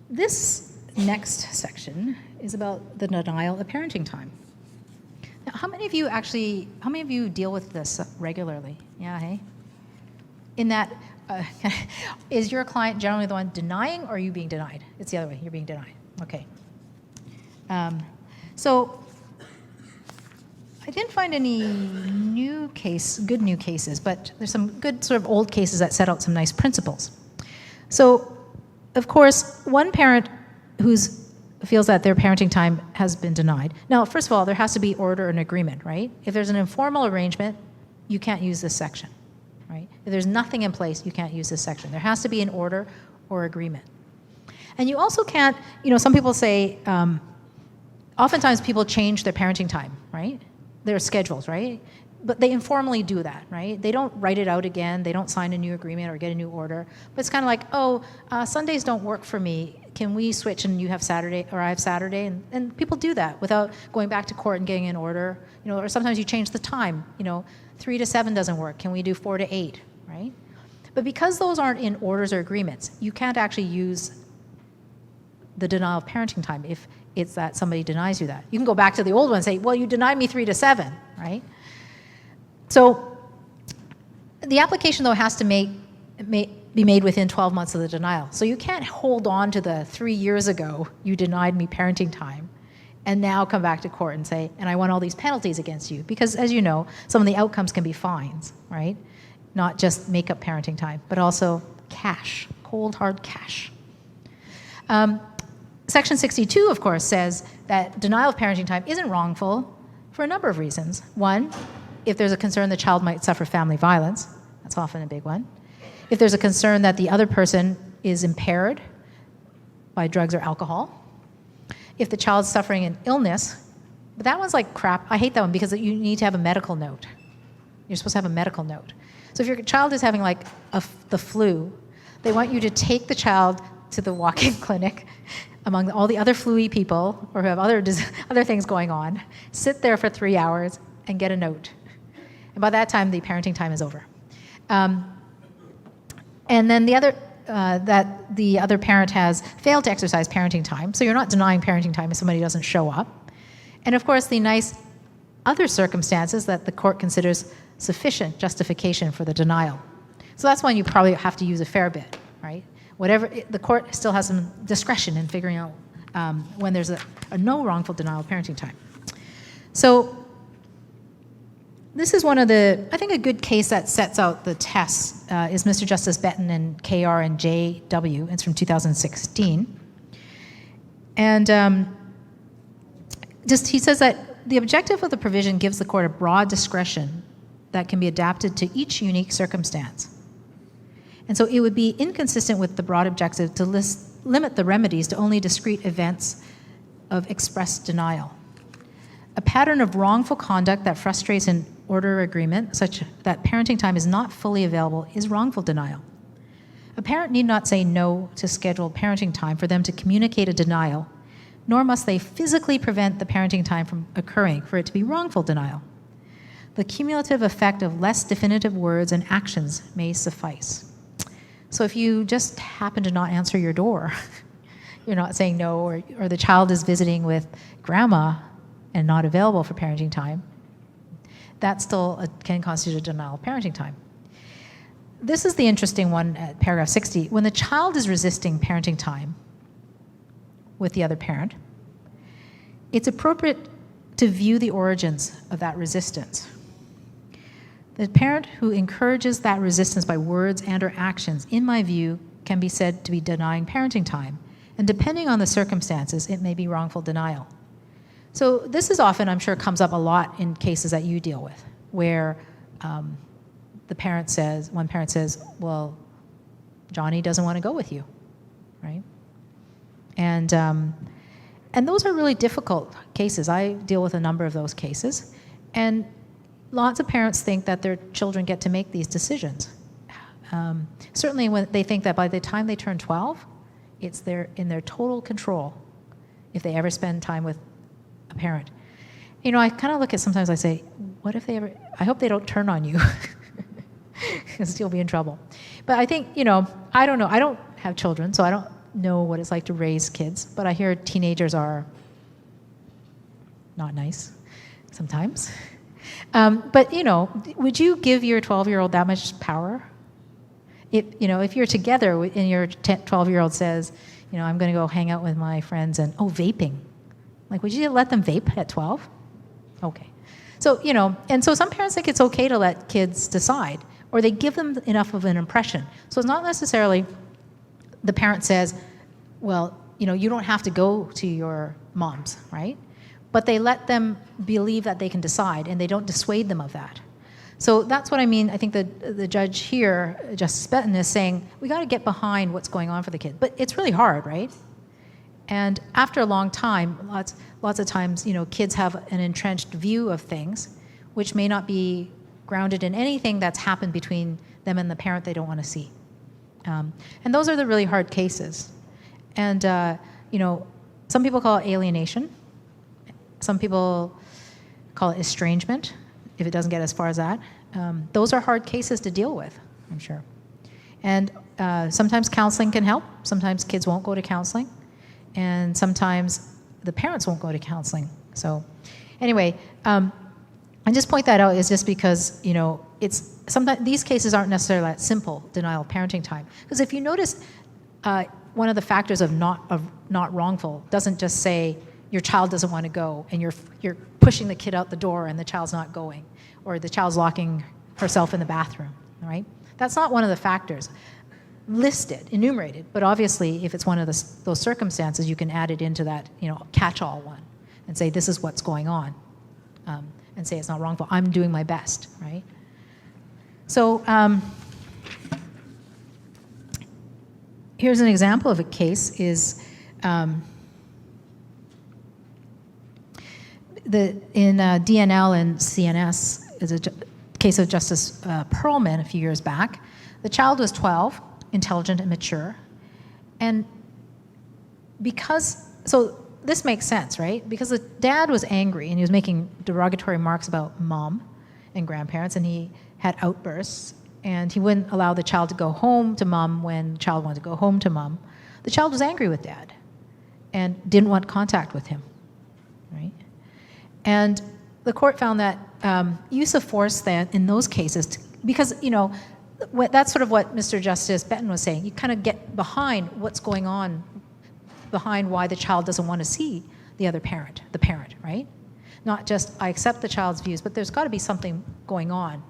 This next section is about the denial of parenting time. Now, how many of you deal with this regularly? Yeah, hey? In that, is your client generally the one denying, or are you being denied? It's the other way, you're being denied. Okay. So I didn't find any good new cases, but there's some good sort of old cases that set out some nice principles. So, of course, one parent who feels that their parenting time has been denied. Now, first of all, there has to be order and agreement, right? If there's an informal arrangement, you can't use this section, right? If there's nothing in place, you can't use this section. There has to be an order or agreement. And you also can't, some people say, oftentimes people change their parenting time, right? Their schedules, right? But they informally do that, right? They don't write it out again. They don't sign a new agreement or get a new order. But it's kind of like, Sundays don't work for me. Can we switch and you have Saturday or I have Saturday? And people do that without going back to court and getting an order. Or sometimes you change the time. 3 to 7 doesn't work. Can we do 4 to 8, right? But because those aren't in orders or agreements, you can't actually use the denial of parenting time if it's that somebody denies you that. You can go back to the old one and say, well, you denied me 3 to 7, right? So the application, though, has to be made within 12 months of the denial. So you can't hold on to the 3 years ago you denied me parenting time and now come back to court and say, and I want all these penalties against you. Because as you know, some of the outcomes can be fines, right? Not just make up parenting time, but also cash, cold, hard cash. Section 62, of course, says that denial of parenting time isn't wrongful for a number of reasons. One, if there's a concern the child might suffer family violence, that's often a big one. If there's a concern that the other person is impaired by drugs or alcohol. If the child's suffering an illness, but that one's like crap. I hate that one because you need to have a medical note. You're supposed to have a medical note. So if your child is having the flu, they want you to take the child to the walk-in clinic among all the other flu-y people or who have other things going on, sit there for 3 hours and get a note. And by that time, the parenting time is over. And then the other parent has failed to exercise parenting time, so you're not denying parenting time if somebody doesn't show up. And of course, the nice other circumstances that the court considers sufficient justification for the denial. So that's one you probably have to use a fair bit, right? The court still has some discretion in figuring out when there's a no wrongful denial of parenting time. So this is one of I think a good case that sets out the tests is Mr. Justice Benton and KR and JW. It's from 2016. And he says that the objective of the provision gives the court a broad discretion that can be adapted to each unique circumstance. And so it would be inconsistent with the broad objective to limit the remedies to only discrete events of express denial. A pattern of wrongful conduct that frustrates an order or agreement, such that parenting time is not fully available, is wrongful denial. A parent need not say no to scheduled parenting time for them to communicate a denial, nor must they physically prevent the parenting time from occurring for it to be wrongful denial. The cumulative effect of less definitive words and actions may suffice. So if you just happen to not answer your door, you're not saying no, or the child is visiting with grandma and not available for parenting time, that still can constitute a denial of parenting time. This is the interesting one at paragraph 60. When the child is resisting parenting time with the other parent, it's appropriate to view the origins of that resistance. The parent who encourages that resistance by words and or actions, in my view, can be said to be denying parenting time. And depending on the circumstances, it may be wrongful denial. So this is often, I'm sure, comes up a lot in cases that you deal with, where one parent says, well, Johnny doesn't want to go with you, right? And those are really difficult cases. I deal with a number of those cases. And lots of parents think that their children get to make these decisions. Certainly when they think that by the time they turn 12, it's in their total control if they ever spend time with a parent. I kind of look at sometimes I say, what if I hope they don't turn on you because you'll be in trouble. But I think, I don't know. I don't have children, so I don't know what it's like to raise kids, but I hear teenagers are not nice sometimes. But, would you give your 12-year-old that much power? If you're together and your 12-year-old says, I'm going to go hang out with my friends and, vaping. Like, would you let them vape at 12? Okay. So, and so some parents think it's okay to let kids decide, or they give them enough of an impression. So it's not necessarily the parent says, well, you don't have to go to your mom's, right? But they let them believe that they can decide, and they don't dissuade them of that. So that's what I mean. I think the judge here, Justice Benton, is saying, we got to get behind what's going on for the kid. But it's really hard, right? And after a long time, lots of times, kids have an entrenched view of things, which may not be grounded in anything that's happened between them and the parent they don't want to see. And those are the really hard cases. And, some people call it alienation. Some people call it estrangement, if it doesn't get as far as that. Those are hard cases to deal with, I'm sure. And sometimes counseling can help. Sometimes kids won't go to counseling. And sometimes the parents won't go to counseling. So anyway, I just point that out is just because, it's sometimes these cases aren't necessarily that simple, denial of parenting time. Because if you notice, one of the factors of not wrongful doesn't just say your child doesn't want to go and you're pushing the kid out the door and the child's not going, or the child's locking herself in the bathroom, right? That's not one of the factors listed, enumerated, but obviously if it's one of those circumstances, you can add it into that, catch-all one and say this is what's going on, and say it's not wrongful. I'm doing my best, right? So here's an example of a case is in DNL and CNS is a case of Justice Perlman a few years back. The child was 12, intelligent and mature, and so this makes sense, right? Because the dad was angry and he was making derogatory remarks about mom and grandparents, and he had outbursts, and he wouldn't allow the child to go home to mom when the child wanted to go home to mom. The child was angry with dad and didn't want contact with him, right? And the court found that use of force then in those cases, because, that's sort of what Mr. Justice Benton was saying. You kind of get behind what's going on, behind why the child doesn't want to see the other parent, right? Not just, I accept the child's views, but there's got to be something going on.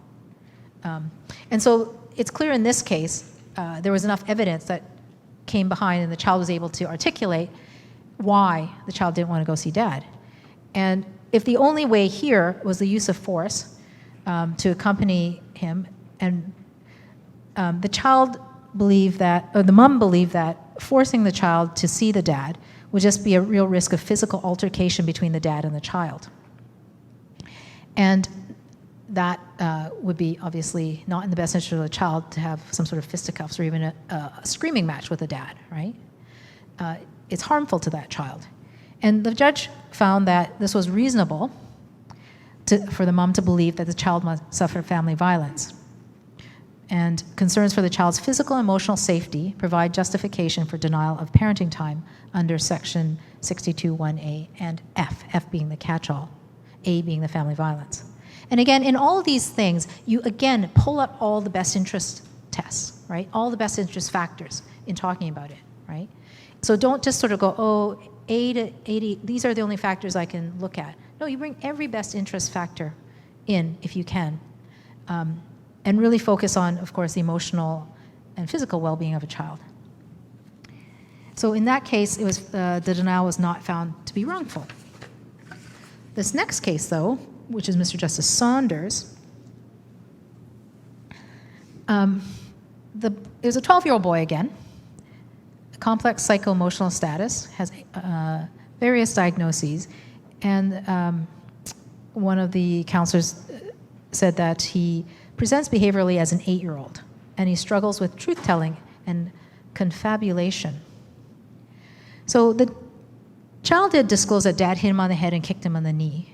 And so it's clear in this case, there was enough evidence that came behind and the child was able to articulate why the child didn't want to go see dad. And if the only way here was the use of force to accompany him, and the child believed that, or the mom believed that forcing the child to see the dad would just be a real risk of physical altercation between the dad and the child. And that would be obviously not in the best interest of the child to have some sort of fisticuffs or even a screaming match with the dad, right? It's harmful to that child. And the judge found that this was reasonable for the mom to believe that the child must suffer family violence. And concerns for the child's physical and emotional safety provide justification for denial of parenting time under Section 62(1)A and F being the catch-all, A being the family violence. And again, in all of these things, you again pull up all the best interest tests, right? All the best interest factors in talking about it, right? So don't just sort of go, A to 80, these are the only factors I can look at. No, you bring every best interest factor in if you can. And really focus on, of course, the emotional and physical well-being of a child. So in that case, it was the denial was not found to be wrongful. This next case, though, which is Mr. Justice Saunders, it was a 12-year-old boy again, complex psycho-emotional status, has various diagnoses, and one of the counselors said that he presents behaviorally as an 8-year-old, and he struggles with truth-telling and confabulation. So the child did disclose that dad hit him on the head and kicked him on the knee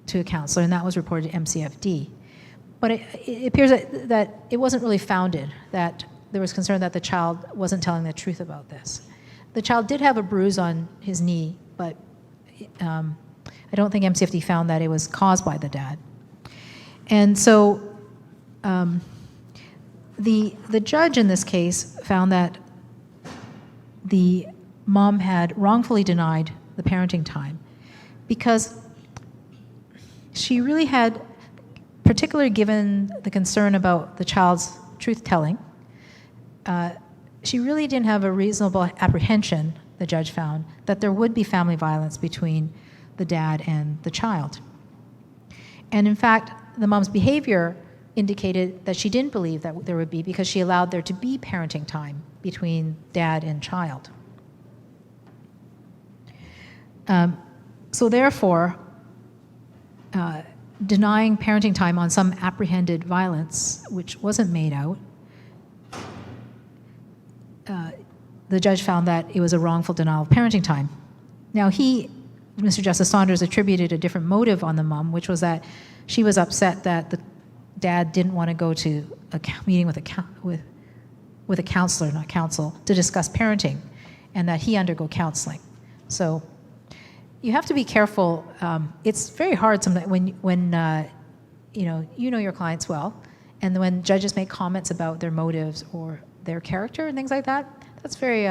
to a counselor, and that was reported to MCFD. But it appears that it wasn't really founded, that there was concern that the child wasn't telling the truth about this. The child did have a bruise on his knee, but I don't think MCFD found that it was caused by the dad. And so the judge in this case found that the mom had wrongfully denied the parenting time because she really had, particularly given the concern about the child's truth-telling, she really didn't have a reasonable apprehension, the judge found, that there would be family violence between the dad and the child. And in fact, the mom's behavior indicated that she didn't believe that there would be because she allowed there to be parenting time between dad and child. So therefore, denying parenting time on some apprehended violence, which wasn't made out, the judge found that it was a wrongful denial of parenting time. Now Mr. Justice Saunders attributed a different motive on the mom, which was that she was upset that the dad didn't want to go to a meeting with a counselor, not counsel, to discuss parenting, and that he undergo counseling. So you have to be careful. It's very hard sometimes when you know your clients well, and when judges make comments about their motives or their character and things like that. That's very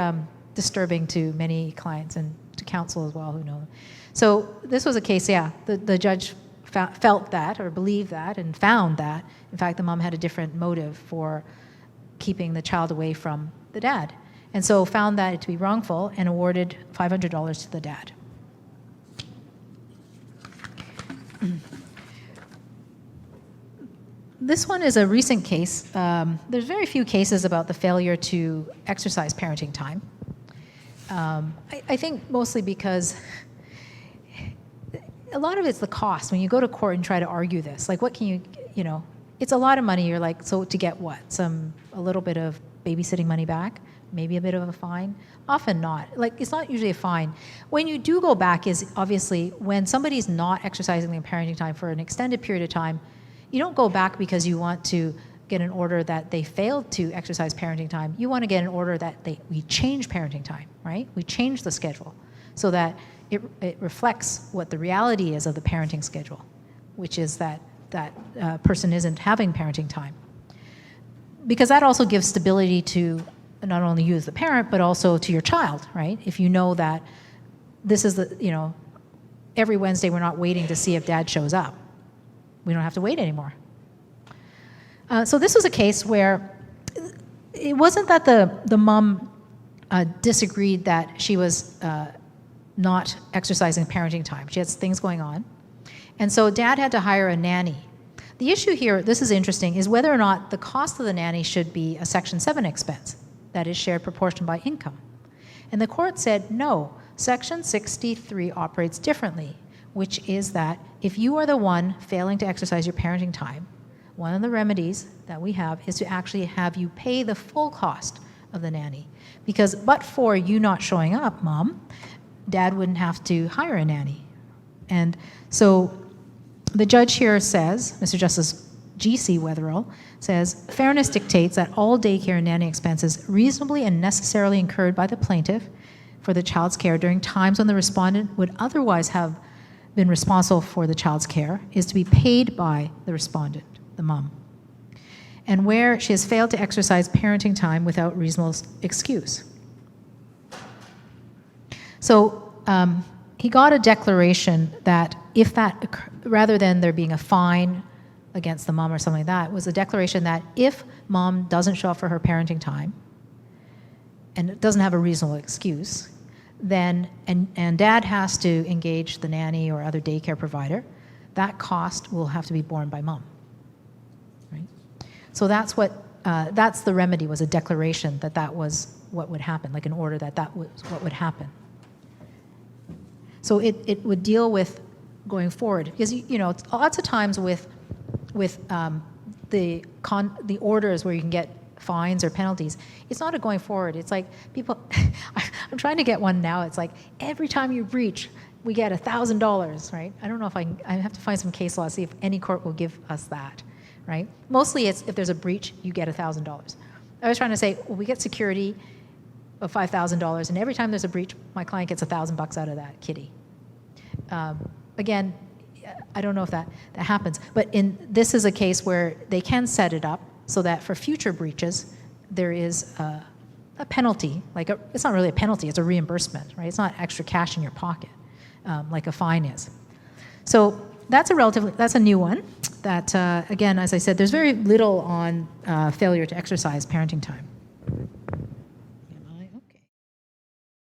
disturbing to many clients and to counsel as well who know them. So this was a case, the judge felt that or believed that and found that, in fact, the mom had a different motive for keeping the child away from the dad. And so found that to be wrongful and awarded $500 to the dad. This one is a recent case. There's very few cases about the failure to exercise parenting time. I think mostly because a lot of it's the cost. When you go to court and try to argue this, like what can you it's a lot of money. You're like, so to get what? A little bit of babysitting money back? Maybe a bit of a fine? Often not. Like, it's not usually a fine. When you do go back is obviously when somebody's not exercising their parenting time for an extended period of time. You don't go back because you want to get an order that they failed to exercise parenting time. You want to get an order that we change parenting time, right? We change the schedule so that it reflects what the reality is of the parenting schedule, which is that person isn't having parenting time. Because that also gives stability to not only you as the parent, but also to your child, right? If you know that this is every Wednesday we're not waiting to see if dad shows up. We don't have to wait anymore. So this was a case where it wasn't that the mom disagreed that she was not exercising parenting time. She had things going on. And so dad had to hire a nanny. The issue here, this is interesting, is whether or not the cost of the nanny should be a Section 7 expense, that is shared proportion by income. And the court said, no, Section 63 operates differently, which is that if you are the one failing to exercise your parenting time, one of the remedies that we have is to actually have you pay the full cost of the nanny. Because but for you not showing up, mom, dad wouldn't have to hire a nanny. And so the judge here says, Mr. Justice G.C. Wetherill says, fairness dictates that all daycare and nanny expenses reasonably and necessarily incurred by the plaintiff for the child's care during times when the respondent would otherwise have been responsible for the child's care is to be paid by the respondent, the mom, and where she has failed to exercise parenting time without reasonable excuse. So he got a declaration that if that, rather than there being a fine against the mom or something like that, was a declaration that if mom doesn't show up for her parenting time and doesn't have a reasonable excuse, then and dad has to engage the nanny or other daycare provider, that cost will have to be borne by mom. Right? So that's the remedy, was a declaration that was what would happen, like an order that was what would happen. So it would deal with going forward, because lots of times with the orders where you can get fines or penalties, it's not a going forward. It's like people, I'm trying to get one now. It's like every time you breach, we get $1,000, right? I don't know if I have to find some case law, see if any court will give us that, right? Mostly it's if there's a breach, you get $1,000. I was trying to say, well, we get security of $5,000, and every time there's a breach, my client gets $1,000 out of that kitty. Again, I don't know if that happens, but this is a case where they can set it up so that for future breaches, there is a penalty. It's not really a penalty; it's a reimbursement, right? It's not extra cash in your pocket, like a fine is. So that's a new one. That again, as I said, there's very little on failure to exercise parenting time.